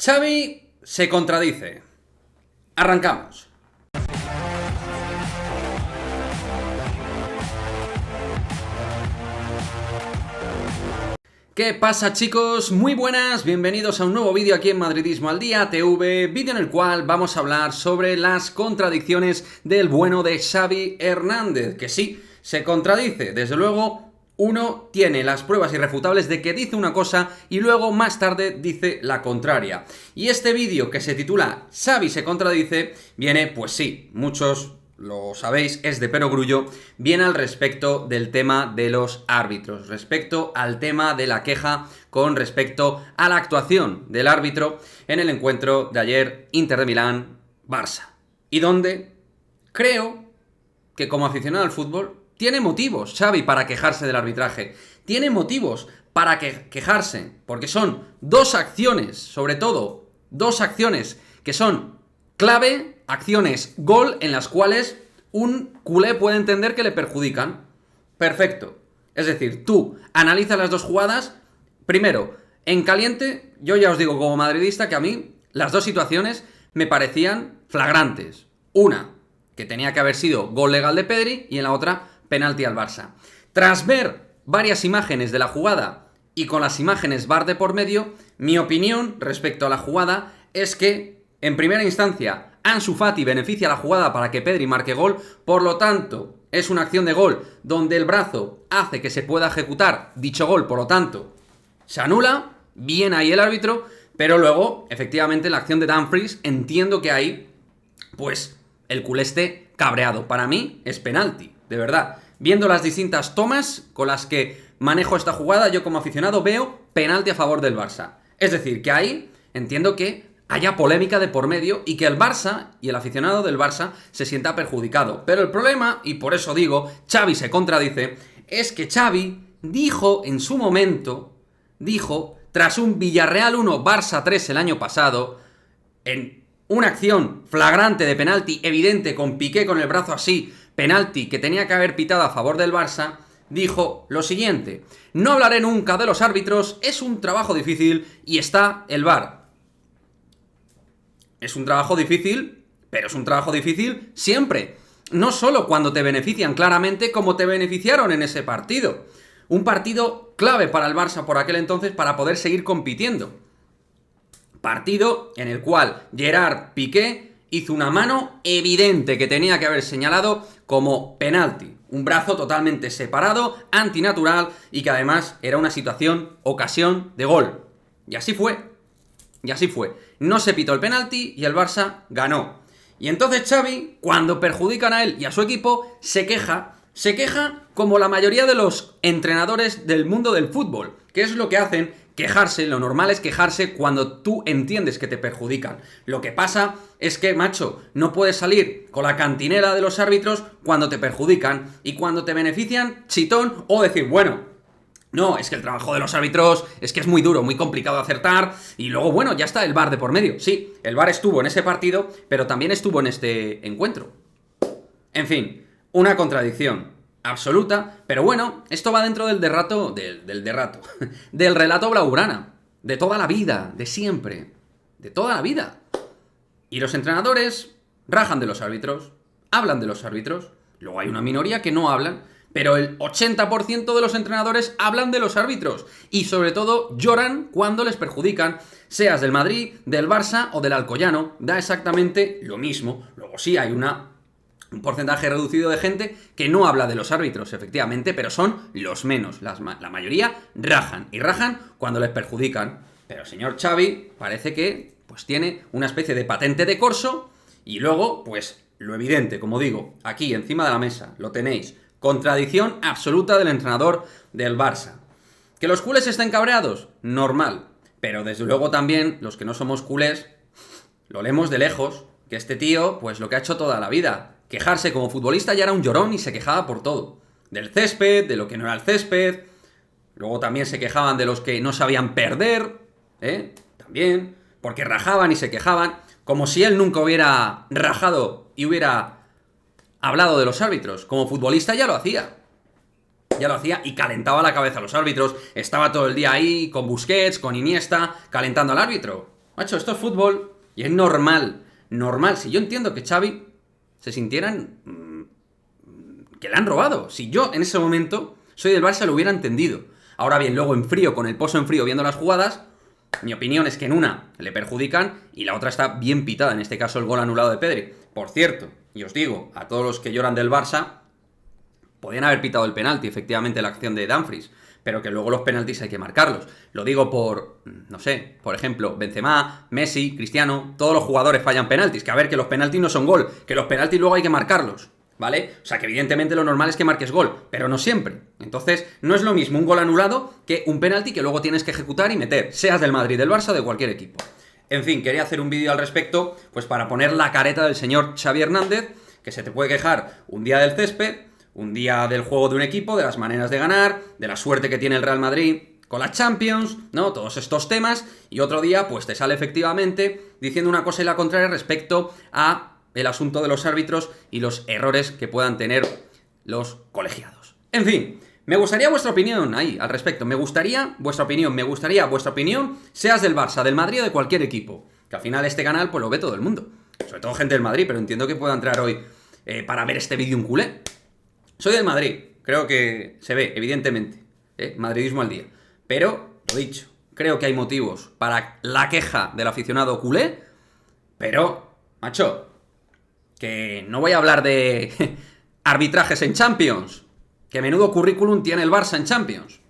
Xavi se contradice. Arrancamos. ¿Qué pasa, chicos? Muy buenas, bienvenidos a un nuevo vídeo aquí en Madridismo al Día TV, vídeo en el cual vamos a hablar sobre las contradicciones del bueno de Xavi Hernández, que sí, se contradice, desde luego. Uno tiene las pruebas irrefutables de que dice una cosa y luego más tarde dice la contraria. Y este vídeo, que se titula Xavi se contradice, viene, pues sí, muchos lo sabéis, es de perogrullo, viene al respecto del tema de los árbitros, respecto al tema de la queja con respecto a la actuación del árbitro en el encuentro de ayer Inter de Milán-Barça. Y donde creo que como aficionado al fútbol tiene motivos Xavi para quejarse del arbitraje, tiene motivos para quejarse, porque son dos acciones, sobre todo, dos acciones que son clave, acciones gol en las cuales un culé puede entender que le perjudican. Perfecto. Es decir, tú analizas las dos jugadas. Primero, en caliente, yo ya os digo como madridista que a mí las dos situaciones me parecían flagrantes. Una, que tenía que haber sido gol legal de Pedri, y en la otra, penalti al Barça. Tras ver varias imágenes de la jugada y con las imágenes VAR de por medio, mi opinión respecto a la jugada es que, en primera instancia, Ansu Fati beneficia la jugada para que Pedri marque gol, por lo tanto, es una acción de gol donde el brazo hace que se pueda ejecutar dicho gol, por lo tanto, se anula, bien ahí el árbitro, pero luego, efectivamente, en la acción de Dumfries, entiendo que ahí, pues, el culé esté cabreado. Para mí, es penalti, de verdad. Viendo las distintas tomas con las que manejo esta jugada, yo como aficionado veo penalti a favor del Barça. Es decir, que ahí entiendo que haya polémica de por medio y que el Barça y el aficionado del Barça se sienta perjudicado. Pero el problema, y por eso digo, Xavi se contradice, es que Xavi dijo en su momento, tras un Villarreal 1, Barça 3 el año pasado, en una acción flagrante de penalti evidente con Piqué con el brazo así, penalti que tenía que haber pitado a favor del Barça, dijo lo siguiente: no hablaré nunca de los árbitros, es un trabajo difícil y está el VAR. Es un trabajo difícil, pero es un trabajo difícil siempre. No solo cuando te benefician claramente, como te beneficiaron en ese partido. Un partido clave para el Barça por aquel entonces para poder seguir compitiendo. Partido en el cual Gerard Piqué hizo una mano evidente que tenía que haber señalado como penalti. Un brazo totalmente separado, antinatural y que además era una ocasión de gol. Y así fue. No se pitó el penalti y el Barça ganó. Y entonces Xavi, cuando perjudican a él y a su equipo, se queja como la mayoría de los entrenadores del mundo del fútbol. ¿Qué es lo que hacen? Quejarse. Lo normal es quejarse cuando tú entiendes que te perjudican. Lo que pasa es que, macho, no puedes salir con la cantinela de los árbitros cuando te perjudican, y cuando te benefician, chitón, o decir, bueno, no, es que el trabajo de los árbitros es que es muy duro, muy complicado de acertar, y luego, bueno, ya está el VAR de por medio. Sí, el VAR estuvo en ese partido, pero también estuvo en este encuentro. En fin, una contradicción absoluta, pero bueno, esto va dentro del del relato blaugrana, de toda la vida, de siempre, de toda la vida. Y los entrenadores rajan de los árbitros, hablan de los árbitros, luego hay una minoría que no hablan, pero el 80% de los entrenadores hablan de los árbitros y sobre todo lloran cuando les perjudican, seas del Madrid, del Barça o del Alcoyano, da exactamente lo mismo. Luego sí hay un porcentaje reducido de gente que no habla de los árbitros, efectivamente, pero son los menos. La mayoría rajan, y rajan cuando les perjudican. Pero el señor Xavi parece que pues tiene una especie de patente de corso, y luego, pues lo evidente, como digo, aquí encima de la mesa, lo tenéis. Contradicción absoluta del entrenador del Barça. ¿Que los culés estén cabreados? Normal. Pero desde luego también, los que no somos culés, lo leemos de lejos, que este tío, pues lo que ha hecho toda la vida, quejarse como futbolista, ya era un llorón y se quejaba por todo. Del césped, de lo que no era el césped. Luego también se quejaban de los que no sabían perder, también, porque rajaban y se quejaban, como si él nunca hubiera rajado y hubiera hablado de los árbitros. Como futbolista ya lo hacía y calentaba la cabeza a los árbitros. Estaba todo el día ahí con Busquets, con Iniesta, calentando al árbitro. Macho, esto es fútbol y es normal. Normal. Si yo entiendo que Xavi se sintieran que le han robado. Si yo en ese momento soy del Barça lo hubiera entendido. Ahora bien, luego en frío, con el pozo en frío viendo las jugadas, mi opinión es que en una le perjudican y la otra está bien pitada. En este caso el gol anulado de Pedri. Por cierto, y os digo, a todos los que lloran del Barça, podían haber pitado el penalti, efectivamente, la acción de Dumfries, pero que luego los penaltis hay que marcarlos. Lo digo por, no sé, por ejemplo, Benzema, Messi, Cristiano, todos los jugadores fallan penaltis. Que a ver, que los penaltis no son gol, que los penaltis luego hay que marcarlos, ¿vale? O sea, que evidentemente lo normal es que marques gol, pero no siempre. Entonces, no es lo mismo un gol anulado que un penalti que luego tienes que ejecutar y meter, seas del Madrid, del Barça o de cualquier equipo. En fin, quería hacer un vídeo al respecto, pues para poner la careta del señor Xavi Hernández, que se te puede quejar un día del césped, un día del juego de un equipo, de las maneras de ganar, de la suerte que tiene el Real Madrid con la Champions, ¿no? Todos estos temas, y otro día, pues te sale efectivamente diciendo una cosa y la contraria respecto a el asunto de los árbitros y los errores que puedan tener los colegiados. En fin, me gustaría vuestra opinión ahí, al respecto. Me gustaría vuestra opinión, seas del Barça, del Madrid o de cualquier equipo. Que al final este canal, pues lo ve todo el mundo. Sobre todo gente del Madrid, pero entiendo que pueda entrar hoy para ver este vídeo un culé. Soy del Madrid, creo que se ve, evidentemente. Madridismo al día. Pero, lo dicho, creo que hay motivos para la queja del aficionado culé. Pero, macho, que no voy a hablar de arbitrajes en Champions. Que menudo currículum tiene el Barça en Champions.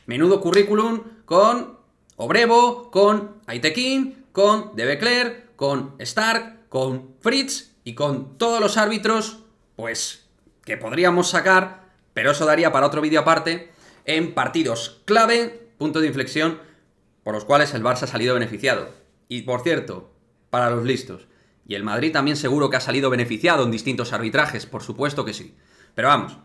Menudo currículum con Obrevo, con Aitekin, con De Becler, con Stark, con Fritz y con todos los árbitros, pues, que podríamos sacar, pero eso daría para otro vídeo aparte, en partidos clave, punto de inflexión, por los cuales el Barça ha salido beneficiado. Y por cierto, para los listos, y el Madrid también seguro que ha salido beneficiado en distintos arbitrajes, por supuesto que sí. Pero vamos,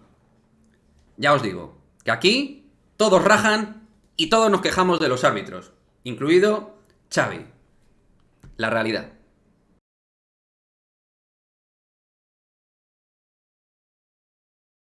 ya os digo, que aquí todos rajan y todos nos quejamos de los árbitros, incluido Xavi. La realidad.